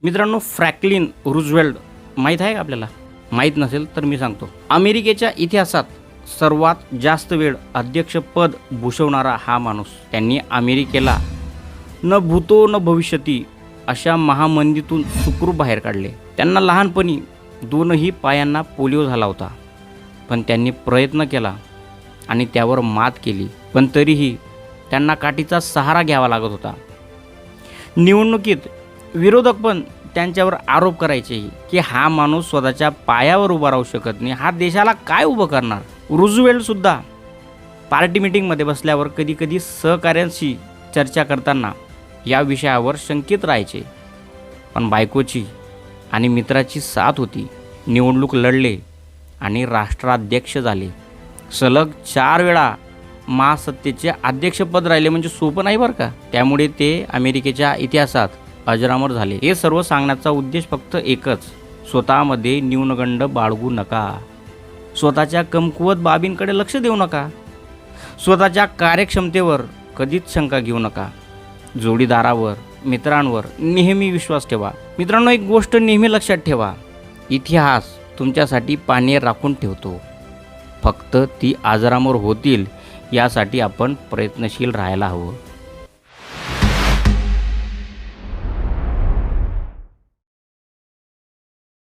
मित्रांनो, Franklin Roosevelt माहीत आहे का आपल्याला? माहीत नसेल तर मी सांगतो. अमेरिकेच्या इतिहासात सर्वात जास्त वेळ अध्यक्षपद भूषवणारा हा माणूस. त्यांनी अमेरिकेला न भूतो न भविष्यती अशा महामंदीतून सुखरूप बाहेर काढले. त्यांना लहानपणी दोनही पायांना पोलिओ झाला होता, पण त्यांनी प्रयत्न केला आणि त्यावर मात केली. पण तरीही त्यांना काठीचा सहारा घ्यावा लागत होता. निवडणुकीत विरोधक पण त्यांच्यावर आरोप करायचे की हा माणूस स्वतःच्या पायावर उभा राहू शकत नाही, हा देशाला काय उभं करणार. रूझवेल्टसुद्धा पार्टी मीटिंगमध्ये बसल्यावर कधीकधी सहकाऱ्यांशी चर्चा करताना या विषयावर शंकित राहायचे. पण बायकोची आणि मित्राची साथ होती. निवडणूक लढले आणि राष्ट्राध्यक्ष झाले. सलग 4 वेळा महासत्तेचे अध्यक्षपद राहिले म्हणजे सोपं नाही बरं का. त्यामुळे ते अमेरिकेच्या इतिहासात अजरामर झाले. हे सर्व सांगण्याचा उद्देश फक्त एकच: स्वतःमध्ये न्यूनगंड बाळगू नका, स्वतःच्या कमकुवत बाबींकडे लक्ष देऊ नका, स्वतःच्या कार्यक्षमतेवर कधीच शंका घेऊ नका, जोडीदारावर, मित्रांवर नेहमी विश्वास ठेवा. मित्रांनो, एक गोष्ट नेहमी लक्षात ठेवा: इतिहास तुमच्यासाठी पाणी राखून ठेवतो, फक्त ती अजरामर होतील यासाठी आपण प्रयत्नशील राहायला हवं.